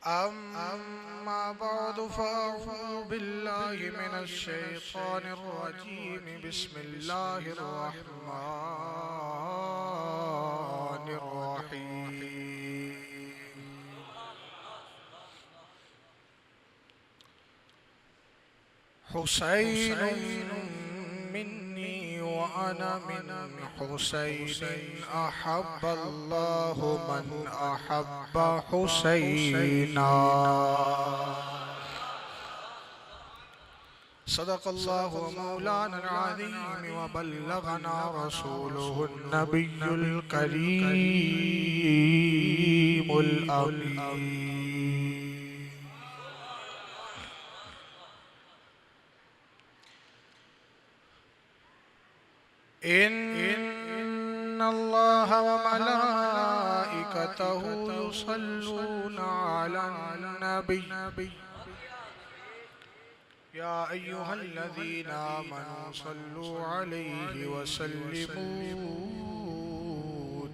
अम्मा बाद फ़अऊज़ु बिल्लाहि मिनश्शैतानिर्रजीम बिस्मिल्लाहिर्रहमानिर्रहीम। हुसैनुम मिन्नी व अना मिन हुसैनिन अहब्बल्लाहु मन अहब्ब हुसैना। सदक़ल्लाहु मौलाना अज़ीम व बल्लगना रसूलुहुन नबियुल करीमुल अमीन। इन्नल्लाह व मलाइकतहु युसल्लूना अलन नबी या अय्युहल्लज़ीना आमनू सल्लू अलैहि व सल्लिमू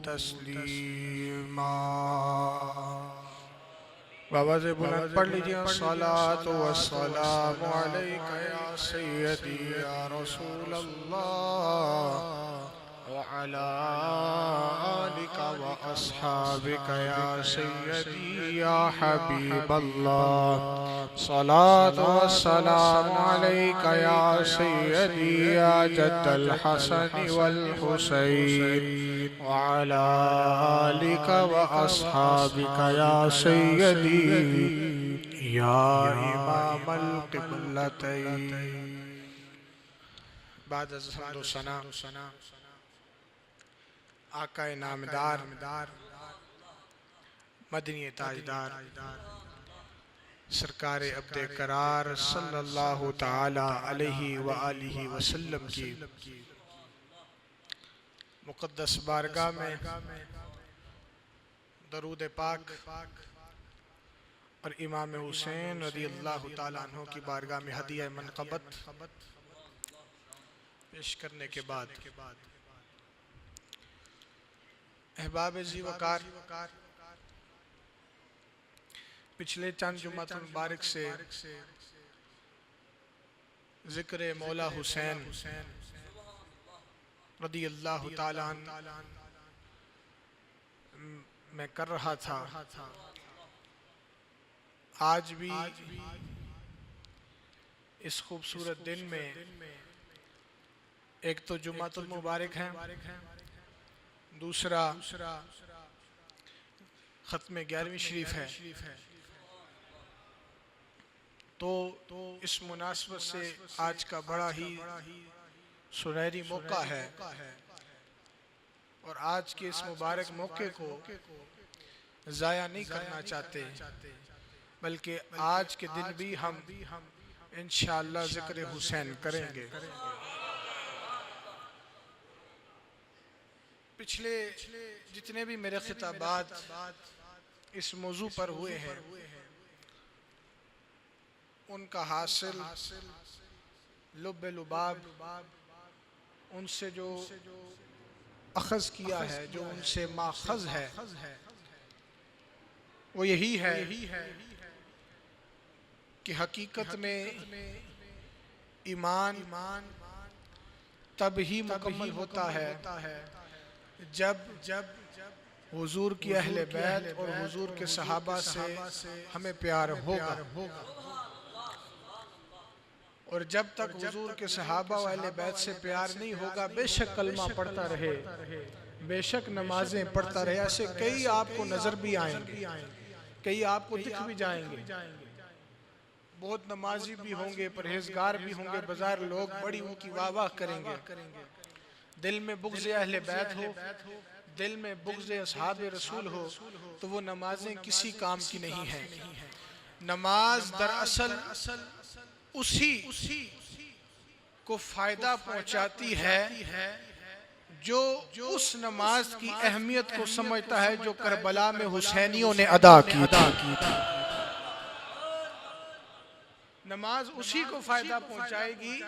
तस्लीमा। बाबा से बुलंद पढ़ लीजिए। सलातु व सलामु अलैका या सय्यदी या रसूल अल्लाह व अला आलिका व अस्हाबिका या सय्यदी या हबीब अल्लाह। सलातु व सलामु अलैका या सय्यदी या जद्दल हसन वल हुसैन व अला आलिका व अस्हाबिका या सय्यदी या इमामल क़िबलतैन। बाद हम्दो सना आकाए नामदार मदनी ताजदार सरकार अब्दे करार सल्लल्लाहु ताला अलैहि व आलिहि वसल्लम की मुक़द्दस बारगाह में दरूद पाक और इमाम हुसैन रज़ियल्लाहु ताला अन्हु की बारगाह में हदिया मनक़बत पेश करने के बाद अहबाब ज़ीवकार, पिछले चंद जुमातुल मुबारक से ज़िक्र मौला हुसैन रज़ियल्लाहु ताला अन्हु मैं कर रहा था। आज भी इस खूबसूरत दिन में एक तो जुमातुल मुबारक है, दूसरा ख़त्म 11वीं शरीफ है। तो इस मुनासबत से आज का बड़ा ही सुनहरी मौका है और आज के इस मुबारक मौके को ज़ाया नहीं करना चाहते, बल्कि आज के दिन भी हम इंशाअल्लाह ज़िक्र हुसैन करेंगे। पिछले जितने भी मेरे खिताबात इस मौजू पर हुए हैं उनका हासिल लुब्बे लुबाब उनसे जो अखज़ किया है, जो उनसे माखज़ है, वो यही है कि हकीकत में ईमान तब ही मुकम्मल होता है जब हुजूर की अहले बैत और हुजूर के सहाबा से हमें प्यार होगा। और जब तक हुजूर के सहाबा व अहले बैत से प्यार नहीं होगा, बेशक कलमा पढ़ता रहे, बेशक नमाजें पढ़ता रहे, ऐसे कई आपको नजर भी आएंगे, कई आपको दिख भी जाएंगे, बहुत नमाजी भी होंगे, परहेजगार भी होंगे, बाजार लोग बड़ी उनकी वाह वाह करेंगे। दिल में बुग़्ज़ अहले बैत हो, दिल में बुग़्ज़ असहाब रसूल हो, तो वो नमाजें किसी काम की नहीं है। नमाज दरअसल उसी को फायदा पहुंचाती है जो उस नमाज की अहमियत को समझता है जो करबला में हुसैनियों ने अदा की थी। नमाज उसी को फायदा पहुंचाएगी,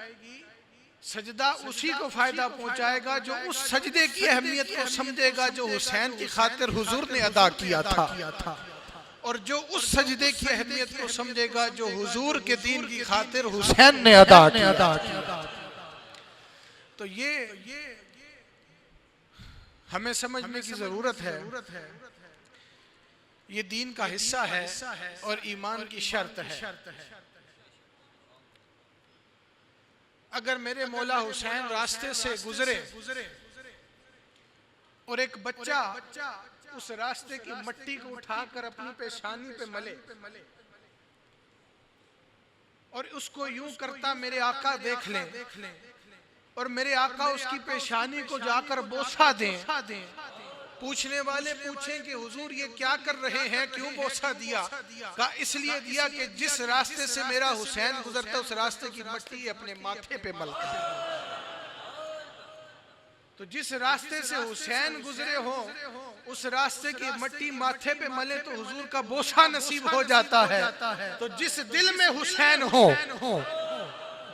सजदा उसी को फायदा पहुंचाएगा जो उस सजदे की अहमियत को समझेगा जो हुसैन की खातिर हुजूर ने अदा किया था। और जो उस सजदे की अहमियत को समझेगा जो हुजूर के दीन की खातिर हुसैन ने अदा किया। तो ये हमें समझने की जरूरत है, ये दीन का हिस्सा है और ईमान की शर्त है। अगर मेरे मौला हुसैन रास्ते से गुजरे और एक बच्चा उस रास्ते की मट्टी को उठाकर अपनी पेशानी पे मले और उसको यूं करता मेरे आका देख लें और मेरे आका उसकी पेशानी को जाकर बोसा दें, पूछने वाले पूछें कि हुजूर ये क्या कर रहे हैं, क्यों बोसा दिया? कहा इसलिए दिया कि जिस रास्ते से मेरा हुसैन गुजरता उस रास्ते की मट्टी अपने माथे पे मलता। तो जिस रास्ते से हुसैन गुजरे हो उस रास्ते की मट्टी माथे पे मले तो हुजूर का बोसा नसीब हो जाता है। तो जिस दिल में हुसैन हो,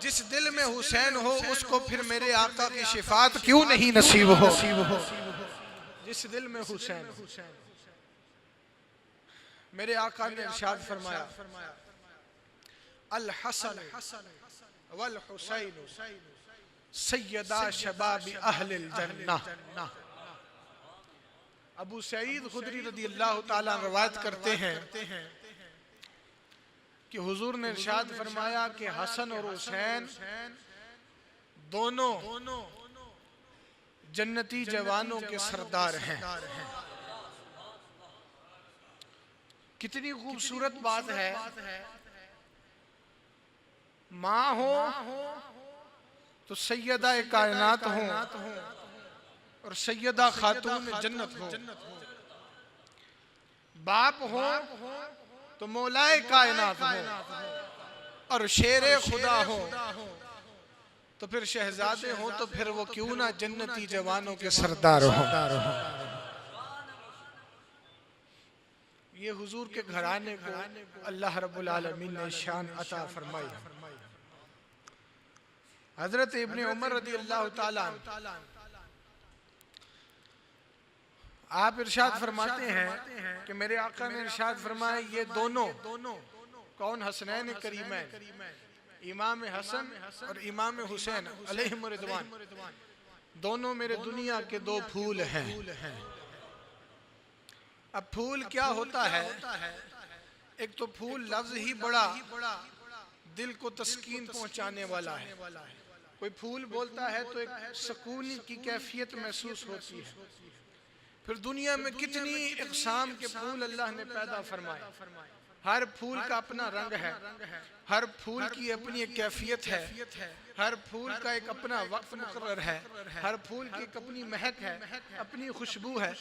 जिस दिल में हुसैन हो उसको फिर मेरे आका की शिफात क्यों नहीं नसीब हो? जिस दिल में हुसैन हो। मेरे आका ने इरशाद फरमाया अल हसन वल हुसैन सैयदा शबाबी अहलिल जन्नह। अबू सईद खुदरी रदी अल्लाह ताला रवायत करते हैं कि हुजूर ने इरशाद फरमाया कि हसन और हुसैन दोनों जन्नती जवानों के सरदार हैं। कितनी खूबसूरत बात है। माँ हो तो सैयदा कायनात हो और सैयदा खातून जन्नत हो, बाप हो तो मौलाए कायनात हो और शेरे खुदा हो तो फिर शहजादे हो तो फिर वो क्यों ना जन्नती जवानों के सरदार हो। ये हुजूर के घराने को अल्लाह रब्बुल आलमीन ने शान अता फरमाई। हजरत इब्ने उमर रदी अल्लाह ताला आप इरशाद फरमाते हैं कि मेरे आका ने इरशाद फरमाया ये दोनों कौन? हसनैन करीमैन, इमाम हसन और इमाम हुसैन अलैहिम रिदवान, दोनों मेरे दुनिया के दो फूल हैं। अब फूल क्या होता है? एक तो फूल लफ्ज ही बड़ा दिल को तस्कीन पहुंचाने वाला है। कोई फूल बोलता है तो एक सुकून की कैफियत महसूस होती है। फिर दुनिया में कितनी इक़साम के फूल अल्लाह ने पैदा फरमाए। हर फूल का अपना रंग है, हर फूल की अपनी एक कैफियत है, हर फूल का एक अपना वक्त मुकर्रर है, हर फूल की एक अपनी महक है, अपनी खुशबू है।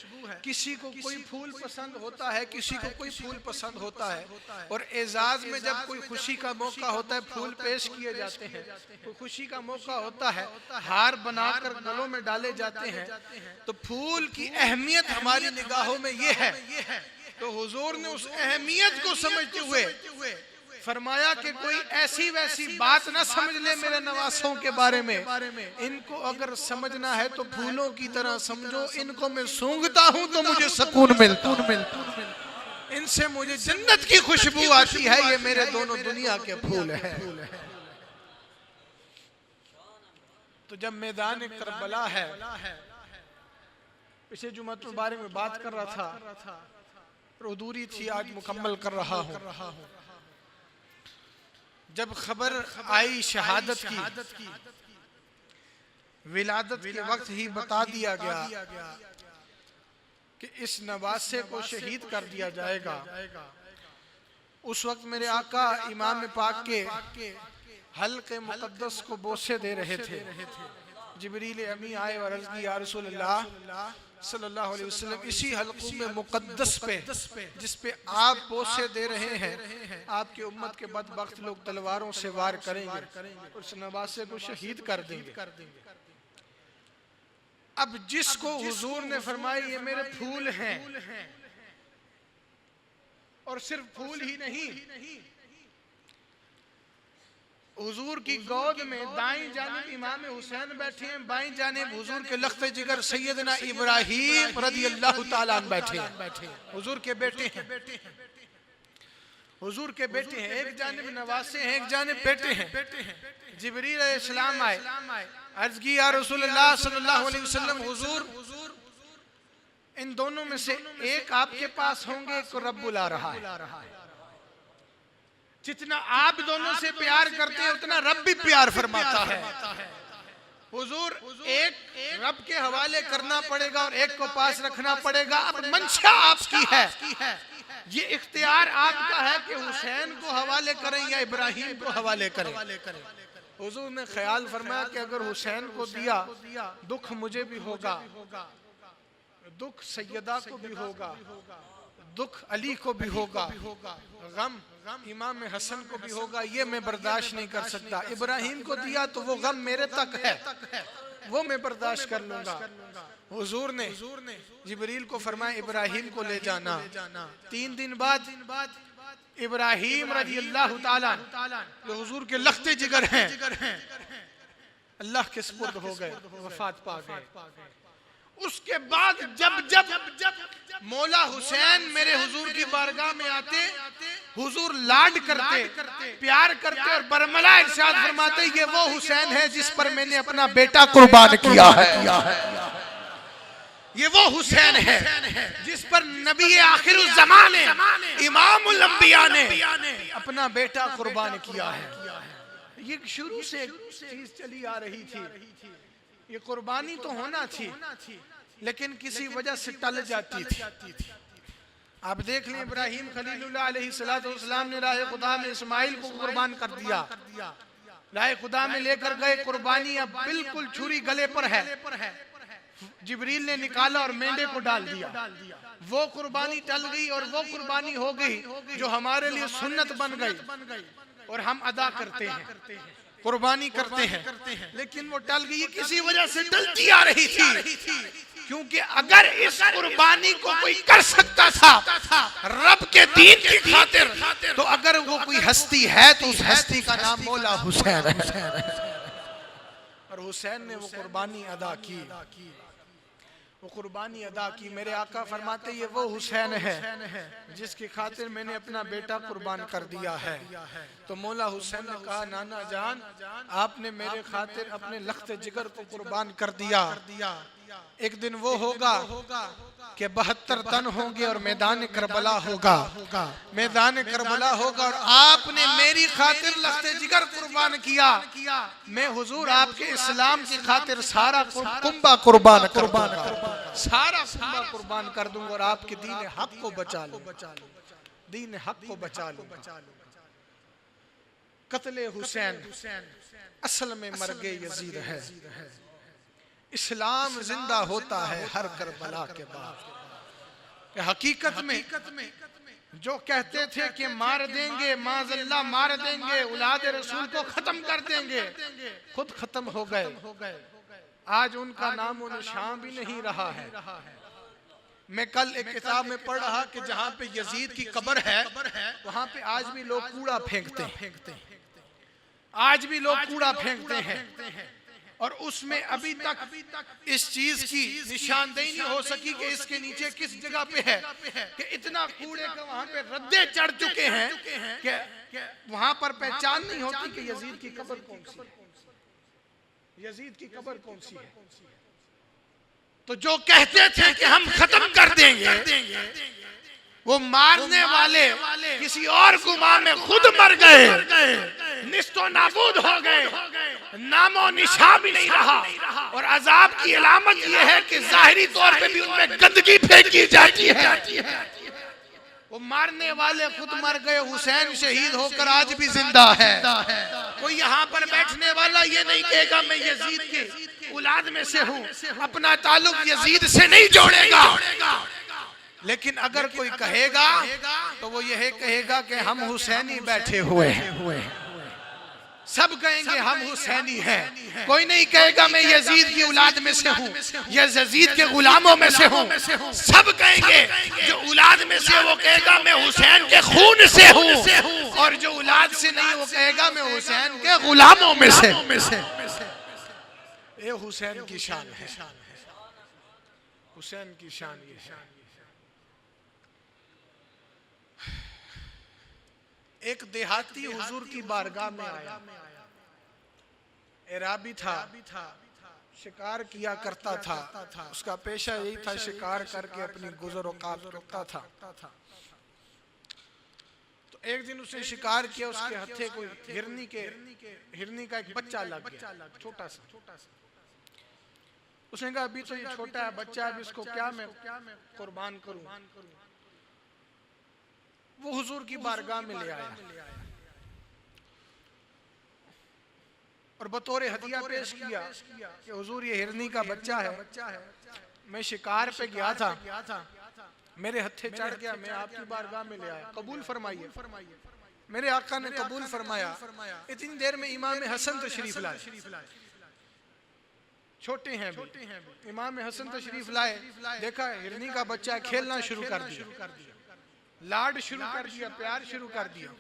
किसी को कोई फूल पसंद होता है, किसी को कोई फूल पसंद होता है। और एजाज में जब कोई खुशी का मौका होता है फूल पेश किए जाते हैं। कोई खुशी का मौका होता है हार बनाकर गलों में डाले जाते हैं। तो फूल की अहमियत हमारी निगाहों में ये है। तो हुजूर ने उस अहमियत को समझते हुए फरमाया कि कोई ऐसी वैसी बात ना समझ ले मेरे नवासों के बारे में। इनको अगर समझना है तो फूलों की तरह समझो। इनको मैं सूंघता हूं तो मुझे सुकून मिलता, इनसे मुझे जन्नत की खुशबू आती है। ये मेरे दोनों दुनिया के फूल हैं। तो जब मैदान करबला है, पिछले जुम्मत के बारे में बात कर रहा था, अधूरी थी, आज मुकम्मल कर रहा हूं। जब खबर आई शहादत की, विलादत के वक्त ही बता दिया गया कि इस नवासे को शहीद कर दिया जाएगा। उस वक्त मेरे आका इमाम पाक के हल्के मुकद्दस को बोसे दे रहे थे। जिब्रील अमी आए और अर्ज़ की या रसूलल्लाह सल्लल्लाहु अलैहि वसल्लम, इसी हल्क़ों में मुक़द्दस पे जिस पे आप बोसे दे रहे हैं, आपके उम्मत के बदबख्त लोग तलवारों से वार करेंगे, उस नवासे को शहीद कर देंगे। अब जिसको हुजूर ने फरमाया ये मेरे फूल हैं, और सिर्फ फूल ही नहीं, हुजूर की गोद में दाईं जानिब इमाम हुसैन बैठे हैं, बाईं जानिब हुजूर के लख्त जिगर सैयदना इब्राहीम रज़ी अल्लाह ताला अन्हु बैठे हैं। हुजूर के बेटे हैं। हुजूर के बेटे हैं, एक जानिब नवासे हैं, एक जानिब बेटे हैं। जिब्रील अलैहिस्सलाम आए, अर्ज की या रसूलुल्लाह सल्लल्लाहु अलैहि वसल्लम, हुजूर इन दोनों में से एक आपके पास होंगे, एक को रब बुला रहा है। जितना आप दोनों से प्यार करते हैं उतना रब भी प्यार फरमाता है। हुजूर एक रब के हवाले करना पड़ेगा और एक को पास रखना पड़ेगा। अब मंशा आपकी है, ये इख्तियार आपका है कि हुसैन को हवाले करें या इब्राहिम को हवाले करें। हुजूर ने ख्याल फरमाया कि अगर हुसैन को दिया दुख मुझे भी होगा, दुख सैयदा को भी होगा, दुख अली को भी होगा, गम इमाम हसन को भी होगा, ये मैं बर्दाश्त नहीं कर सकता। इब्राहिम को दिया तो वो गम मेरे तक है, वो मैं बर्दाश्त कर लूंगा। हुजूर ने जिब्रील को फरमाया इब्राहिम को ले जाना। 3 दिन बाद इब्राहिम रज़ी अल्लाह ताला जो हुजूर के लख्ते जिगर हैं अल्लाह के सुपुर्द हो गए, वफात पा गए। उसके बाद जब जब मौला हुसैन मेरे हुजूर की बारगाह में आते, हुजूर लाड करते, प्यार करते और बरमला इरशाद फरमाते, ये वो हुसैन है जिस पर मैंने अपना बेटा कुर्बान किया है। ये वो हुसैन है जिस पर नबी आखिरुल ज़माने इमामुल अंबिया ने अपना बेटा कुर्बान किया है। ये शुरू से चीज चली आ रही थी, ये कुर्बानी तो होना थी लेकिन किसी वजह से टल जाती थी। आप देख लें इब्राहिम खलीलुल्लाह अलैहिस्सलाम ने राह खुदा में इस्माइल को कुर्बान कर दिया, राह खुदा में लेकर गए, कुर्बानी अब बिल्कुल छुरी गले पर है। जिब्रील ने निकाला और मेंढे को डाल दिया, वो कुर्बानी टल गई और वो कुर्बानी हो गई जो हमारे लिए सुन्नत बन गई और हम अदा करते हैं, कुर्बानी करते हैं, लेकिन वो टल गई। किसी वजह से टलती आ रही थी, क्योंकि अगर इस कुर्बानी को कोई कर सकता था रब के दीन की खातिर, तो अगर वो कोई हस्ती है तो उस हस्ती का नाम मौला हुसैन है। और हुसैन ने वो कुर्बानी अदा की, वो कुर्बानी अदा की। मेरे आका फरमाते ये वो हुसैन है जिसकी खातिर मैंने अपना बेटा कुर्बान कर दिया है। तो मौला हुसैन ने कहा, नाना जान आपने मेरे खातिर अपने लख्त जिगर को कुर्बान कर दिया। एक दिन वो होगा कि 72 तन होंगे और मैदान करबला होगा, मैदान करबला होगा और आपने मेरी खातिर लख्ते जिगर कुर्बान किया। मैं हुजूर आपके इस्लाम की खातिर सारा कुंबा कुर्बान सारा कुंबा कुर्बान कर दूंगा और आपके दीन हक को बचा लो, दीन हक को बचा लो। कत्ले हुसैन असल में मर्गे यजीद है, इस्लाम जिंदा होता है हर करबला के बाद। हकीकत में जो कहते थे कि मार देंगे, माज़ल्लाह मार देंगे, औलाद रसूल को खत्म कर देंगे, खुद खत्म हो गए। आज उनका नामो निशान भी नहीं रहा है। मैं कल एक किताब में पढ़ रहा कि जहाँ पे यजीद की कब्र है वहाँ पे आज भी लोग कूड़ा फेंकते हैं, आज भी लोग कूड़ा फेंकते हैं और उसमें अभी तक इस चीज की निशानदेही नहीं हो सकी कि इसके नीचे किस जगह पे है, कि इतना कूड़े का वहां पे रद्दे चढ़ चुके हैं कि वहां पर पहचान नहीं होती कि यजीद की कब्र कौन सी है, यजीद की कब्र कौन सी है। तो जो कहते थे कि हम खत्म कर देंगे, वो मारने वाले किसी और गुमा में खुद मर गए, निस्तो नाबूद हो गए, नामो निशा भी नहीं रहा। और अजाब की अलामत यह है कि जाहिरी तौर पे भी उनमें गंदगी फेंकी जाती है। वो मारने वाले खुद मर गए, हुसैन शहीद होकर आज भी जिंदा है। कोई यहाँ पर बैठने वाला ये नहीं कहेगा मैं यजीद के औलाद में से हूँ, अपना ताल्लुक यजीद से नहीं जोड़ेगा। लेकिन अगर कोई कहेगा तो वो यह कहेगा कि हम हुसैनी बैठे हुए हैं, सब कहेंगे हम हुसैनी हैं। कोई नहीं कहेगा मैं यजीद की औलाद में से हूँ या यजीद के गुलामों में से हूँ, सब कहेंगे जो औलाद में से वो कहेगा मैं हुसैन के खून से हूँ, और जो औलाद से नहीं वो कहेगा मैं हुसैन के गुलामों में से। ये हुसैन की शान है, हुसैन की शान ये है। एक देहाती हुजूर की बारगाह में आया, एराबी था, शिकार किया करता था, उसका पेशा यही था, शिकार करके अपनी गुजर औकात करता था। तो एक दिन उसने शिकार किया, उसके हथे कोई हिरनी का एक बच्चा लग गया, छोटा सा। उसने कहा अभी तो ये छोटा है, बच्चा है, इसको क्या मैं कुर्बान करूं। वो हुजूर की बारगाह में ले आया और बतौर हदिया पेश किया कि हुजूर ये हिरनी का बच्चा है, मैं शिकार पे गया था, मेरे हथे चढ़ गया, मैं आपकी बारगाह में ले आया, कबूल फरमाइए। मेरे आका ने कबूल फरमाया। इतनी देर में इमाम हसन तशरीफ लाए, छोटे हैं भी। इमाम हसन तशरीफ लाए, देखा हिरनी का बच्चा खेलना शुरू कर दिया, लाड शुरू कर दिया, प्यार शुरू कर दिया।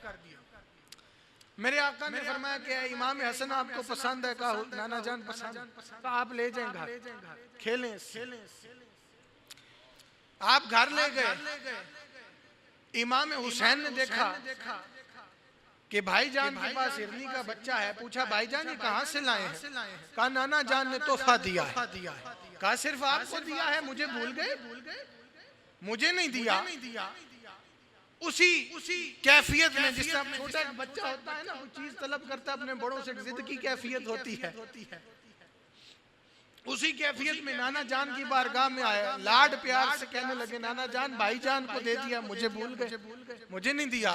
मेरे आका ने फरमाया कि इमाम हसन आपको पसंद है? कहा नाना जान पसंद, तो आप ले जाएं घर, खेलें। आप घर ले गए। इमाम हुसैन ने देखा कि भाईजान के पास हिरनी का बच्चा है। पूछा भाईजान ये कहाँ से लाए हैं? कहा नाना जान ने तोहफा दिया है। कहा सिर्फ आपको दिया है, मुझे भूल गए? मुझे नहीं दिया। उसी कैफियत में जिस तरह छोटा एक बच्चा होता है ना, वो चीज तलब करता है, अपने बड़ों से जिद की कैफियत होती है, उसी कैफियत में नाना जान की बारगाह में आया, लाड प्यार से कहने लगे नाना जान भाईजान को दे दिया, मुझे भूल गए, मुझे नहीं दिया।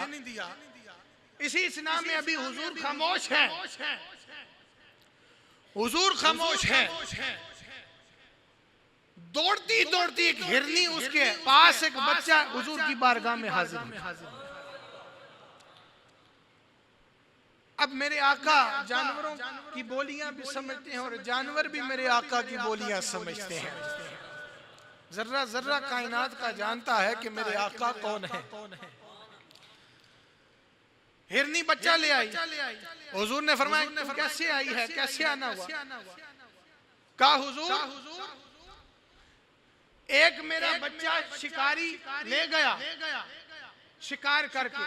इसी इस्ना में अभी हुजूर खामोश है, हुजूर खामोश है। दौड़ती दौड़ती एक हिरनी उसके पास, एक बच्चा हुजूर की बारगाह में हाजिर है। अब मेरे आका जानवरों की बोलियां भी समझते हैं और जानवर भी मेरे आका की बोलियां समझते हैं। जर्रा जर्रा कायनात का जानता है कि मेरे आका कौन है। हिरनी बच्चा ले आई, हुजूर ने फरमाया कैसे आई है, कैसे आना हुआ? कहा हुजूर एक मेरा बच्चा शिकारी ले गया शिकार करके,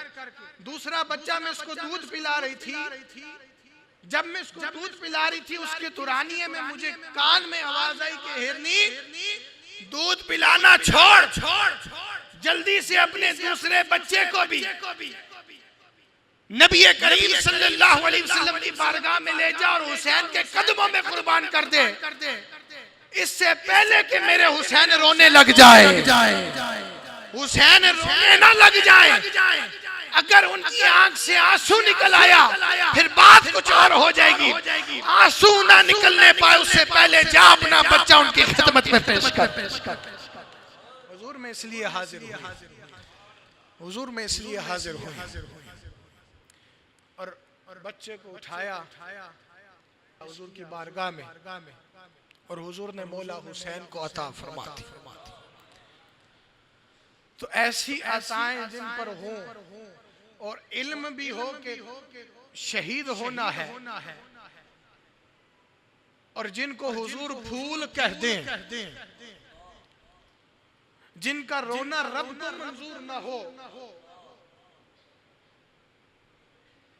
दूसरा बच्चा मैं उसको दूध पिला रही थी। जब मैं उसको दूध पिला रही थी उसके तुरानिये में मुझे कान में आवाज आई कि हिरनी दूध पिलाना छोड़, जल्दी से अपने दूसरे बच्चे को भी नबी करीम सल्लल्लाहु अलैहि वसल्लम की बारगाह में ले जा और हुसैन के कदमों में कुर्बान कर दे, इससे पहले कि मेरे हुसैन रोने लग जाए, हुसैन रोने ना लग जाए। अगर उनकी आंख से आंसू निकल आया फिर बात कुछ और हो जाएगी। आंसू ना निकलने पाए उससे पहले जा अपना बच्चा उनकी खिदमत में पेश कर। हुजूर में इसलिए हाजिर हुए, हुजूर में इसलिए हाजिर हुए और बच्चे को उठाया हुजूर की बारगाह में और हुजूर ने मौला हुसैन को अता फरमा दी। तो ऐसी अताएं जिन पर हो और इल्म भी हो कि शहीद होना है और जिनको हुजूर फूल कह दें, जिनका रोना रब को मंजूर ना हो,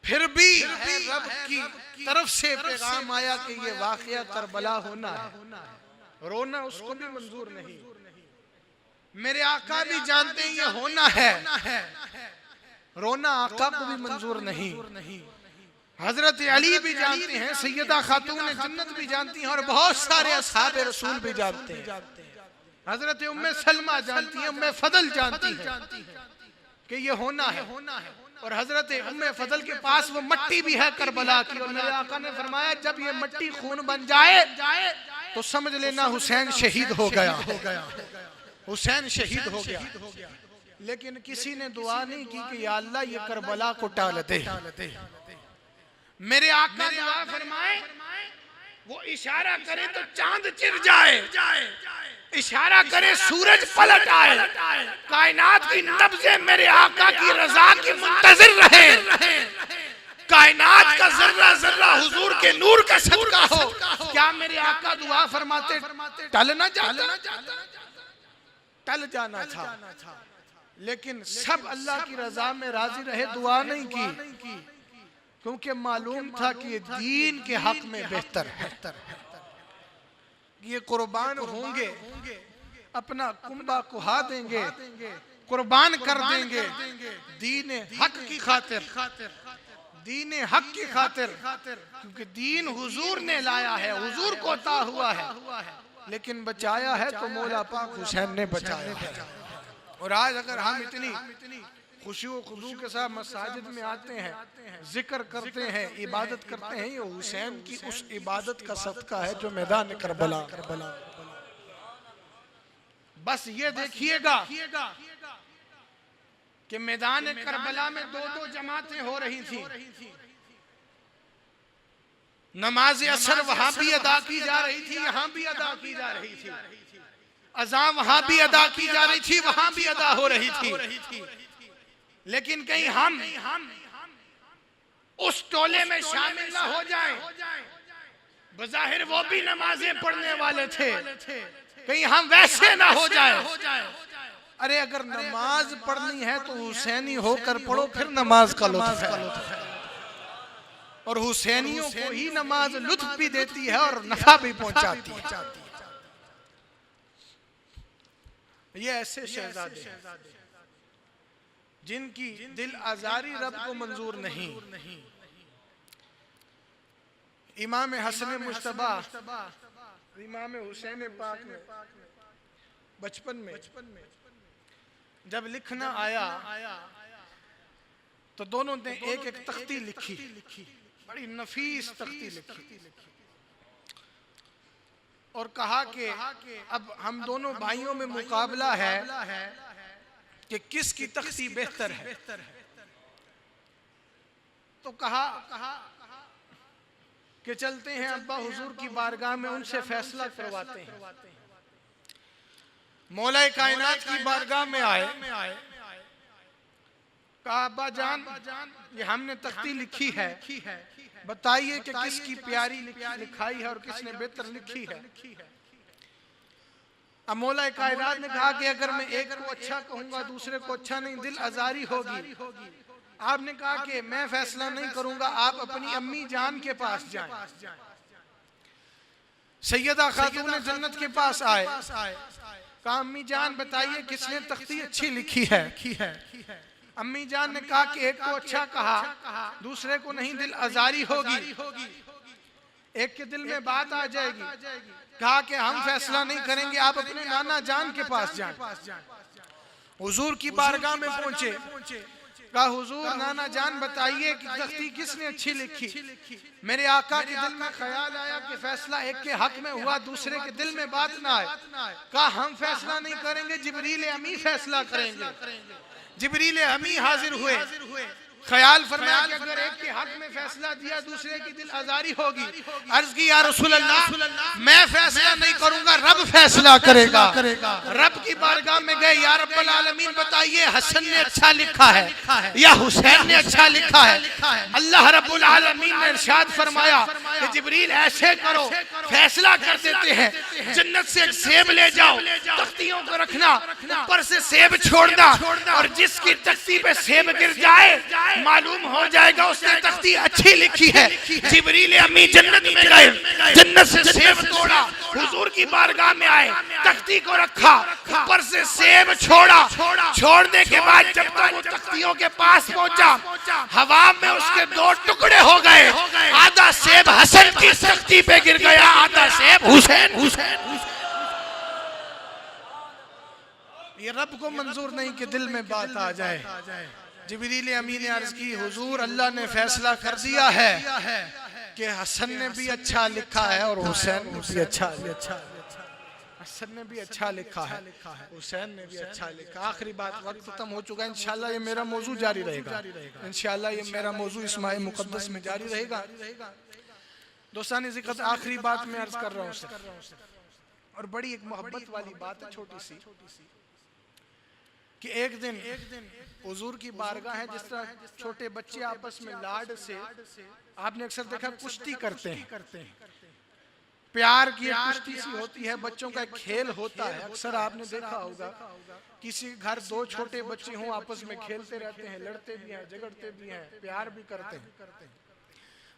फिर भी रब की तरफ से पैगाम आया कि ये वाकया करबला होना है, रोना उसको भी मंजूर नहीं। मेरे आका भी जानते हैं ये होना है, रोना आका को भी मंजूर नहीं। हजरत अली भी जानते हैं, सैयदा खातून जन्नत भी जानती हैं और बहुत सारे असहाब रसूल भी जानते हैं। हजरत उम्मे सलमा जानती हैं, उम्मे फदल जानती हैं कि ये होना है। और हजरत उम्मे फदल के पास वो मट्टी भी है करबला की, और मेरे आका ने फरमाया जब ये मट्टी खून बन जाए तो समझ लेना हुसैन शहीद हो गया, हुसैन शहीद हो गया। लेकिन किसी ने दुआ नहीं की कि या अल्लाह ये करबला को टाल दे। मेरे आका दुआ फरमाए वो इशारा करे तो चांद चिर जाए, इशारा करे सूरज पलट आए, कायनात की नब्ज़े मेरे आका की रजा की मुंतज़िर रहे, कायनात का जर्रा जर्रा हुजूर के नूर का सदका हो। क्या मेरे आका दुआ फरमाते टल ना जाता, टल जाना था, लेकिन सब अल्लाह की रजा में राजी रहे, दुआ नहीं की, क्योंकि मालूम था कि ये दीन के हक में बेहतर है। ये कुर्बान होंगे, अपना कुंबा कुहा देंगे, कुर्बान कर देंगे दीन हक की खातिर, दीन हक की खातिर, क्योंकि दीन हुजूर ने लाया है, हुजूर को अता हुआ है, लेकिन बचाया है तो मौला पाक हुसैन ने बचाया है। और आज अगर हम इतनी खुशी व खुशू के साथ मसाजिद में आते हैं, जिक्र करते हैं, इबादत करते हैं, ये हुसैन की उस इबादत का सदका है जो मैदान करबला। बस ये देखिएगा कि मैदान करबला में दो दो जमातें हो रही थी, नमाज असर वहां भी अदा की जा रही थी, यहां भी अदा की जा रही थी, अज़ान वहां भी अदा की जा रही थी, वहां भी अदा हो रही थी, लेकिन कहीं हम उस टोले में शामिल ना हो जाएं। बज़ाहिर वो भी नमाजें पढ़ने वाले थे, कहीं हम वैसे ना हो जाएं। अरे अगर नमाज पढ़नी है तो हुसैनी होकर पढ़ो, फिर नमाज का लुत्फ है। और हुसैनियों को ही नमाज लुत्फ भी देती है और नफा भी पहुंचाती है। ये ऐसे शहजादे जिनकी दिल आजारी रब को मंजूर नहीं। इमाम हसन मुश्तबा, इमाम हुसैन पाक ने बचपन में जब लिखना आया तो दोनों ने एक एक तख्ती लिखी, बड़ी नफीस तख्ती लिखी, और कहा कि अब हम दोनों भाइयों में मुकाबला है कि किसकी तख्ती बेहतर है। तो कहा कि चलते हैं अब्बा हुजूर की बारगाह में, उनसे फैसला करवाते हैं। मौला कायनात की बारगाह में आए, कहा अब्बा जान ये हमने तख्ती लिखी है, बताइए कि किसकी प्यारी लिखाई है और किसने बेहतर लिखी है। अब मौला कायनात ने कहा कि अगर मैं एक को अच्छा कहूंगा दूसरे को अच्छा नहीं, दिल आजारी होगी। आपने कहा कि मैं फैसला नहीं करूंगा, आप अपनी अम्मी जान के पास जाएं। सैयदा खातून जन्नत के पास आए, कहा अम्मी जान बताइए किसने तख्ती अच्छी लिखी है। अम्मी जान ने कहा कि एक को अच्छा कहा, दूसरे को नहीं, दिल आजारी होगी, एक के दिल में बात आ जाएगी। कहा कि हम फैसला नहीं करेंगे, आप अपने नाना जान के पास जाएं। हुजूर की बारगाह में पहुंचे, कहा हुजूर नाना जान बताइए कि तख्ती किसने अच्छी लिखी। मेरे आका के दिल में ख्याल आया कि फैसला एक के हक में हुआ, दूसरे के दिल में बात ना आए। कहा हम फैसला नहीं करेंगे, जिब्रील अमी फैसला करेंगे। जिब्रील अमी हाजिर हुए, ख्याल फरमाया कि अगर एक के हक में फैसला दिया दूसरे की दिल आजारी होगी। अर्ज की या रसूल अल्लाह मैं फैसला नहीं करूंगा, रब फैसला करेगा। रब की बारगाह में गए, या रब्बल आलमीन बताइए हसन ने अच्छा लिखा है या हुसैन ने अच्छा लिखा है। अल्लाह रब्बुल आलमीन ने इरशाद फरमाया कि जिब्रील ऐसे करो, फैसला कर देते हैं, जन्नत से एक सेब ले जाओ, तख्तियों को रखना, ऊपर से सेब छोड़ना, और जिसकी तख्ती पे सेब गिर जाए मालूम हो जाएगा उसने तख्ती अच्छी लिखी है। जिब्रील अमी जन्नत में गए, जन्नत से सेब तोड़ा, हुजूर की बारगाह में आए, तख्ती को रखा, ऊपर से सेब छोड़ा। छोड़ने के बाद जब तक वो तख्तियों के पास पहुंचा, हवा में उसके दो टुकड़े हो गए। आधा सेब हसन की तख्ती पे गिर गया, आधा सेब हुसैन। ये रब को मंजूर नहीं कि दिल में बात आ जाए। जिब्रील अमीन ने अर्ज की हुजूर अल्लाह ने फैसला कर दिया है कि हसन ने भी अच्छा लिखा है और हुसैन ने भी अच्छा, हसन ने भी अच्छा लिखा है, हुसैन ने भी अच्छा लिखा। आखिरी बात, वक्त खत्म हो चुका है। इंशाल्लाह ये मेरा मौजू जारी रहेगा, इंशाल्लाह ये मेरा मौजू इस माह मुकद्दस में जारी रहेगा। दोस्तानी ज़िक्र आखिरी बात मैं अर्ज कर रहा हूँ, और बड़ी एक मोहब्बत वाली बात है छोटी सी, कि एक दिन हुजूर की बारगाह है, जिस तरह छोटे बच्चे आपस में लाड से, आपने अक्सर देखा कुश्ती करते हैं, प्यार की कुश्ती सी होती है, बच्चों का एक खेल होता है। अक्सर आपने देखा होगा किसी घर दो छोटे बच्चे हों, आपस में खेलते रहते हैं, लड़ते भी हैं, झगड़ते भी हैं, प्यार भी करते हैं।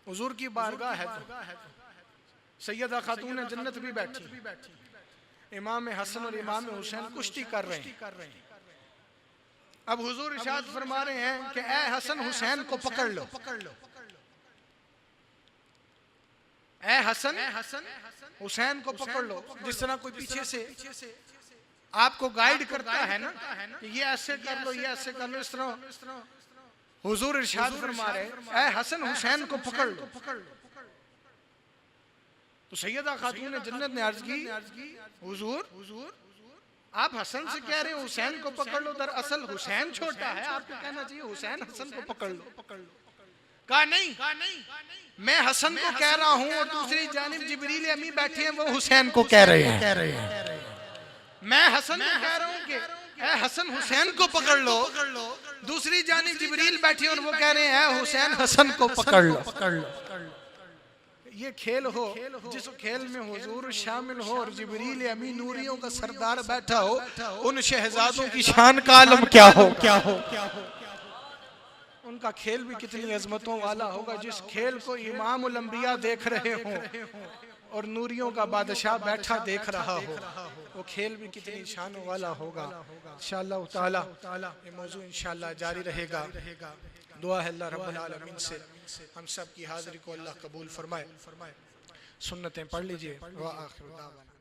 हुजूर की बारगाह है तो सैयदा खातून जन्नत भी बैठी, इमाम हसन और इमाम हुसैन कुश्ती कर रहे हैं। अब हुजूर इरशाद फरमा रहे हैं कि ए हसन हुसैन को पकड़ लो, ए हसन हुसैन को पकड़ लो। जिस तरह कोई पीछे से आपको गाइड करता है ना, ये ऐसे कर लो, ये ऐसे कर लो, इस तरह हुजूर इरशाद फरमा रहे हैं ए हसन हुसैन को पकड़ लो। तो सैयदा खातून जन्नत ने अर्ज की हुजूर आप हसन से कह रहे हो हुसैन को पकड़ लो, दरअसल हुसैन छोटा है, आपको कहना चाहिए हुसैन हसन को पकड़ लो। कहा नहीं, मैं हसन को कह रहा हूं और दूसरी जानिब जिब्रील अमी बैठे हैं, वो हुसैन को कह रहे हैं। मैं हसन को कह रहा हूं कि ए हसन हुसैन को पकड़ लो, दूसरी जानिब जिब्रील बैठे और वो कह रहे हैं हुसैन हसन को पकड़ लो। ये खेल हो जिस खेल में हुजूर शामिल हो और जिब्रील अमी नूरियों का सरदार बैठा हो, उन शहजादों की शान का आलम क्या हो। उनका खेल भी कितनी अजमतों वाला होगा। जिस खेल को इमाम उल अंबिया देख रहे हो और नूरियों का बादशाह बैठा देख रहा हो, वो खेल भी कितनी शानों वाला होगा। इंशाअल्लाह ताला ये मौजू इंशाअल्लाह जारी रहेगा। दुआ है अल्लाह रब्बुल आलमीन से हम सब की हाजिरी को अल्लाह कबूल फरमाए। सुन्नतें पढ़ लीजिए। व आखिर दावाना।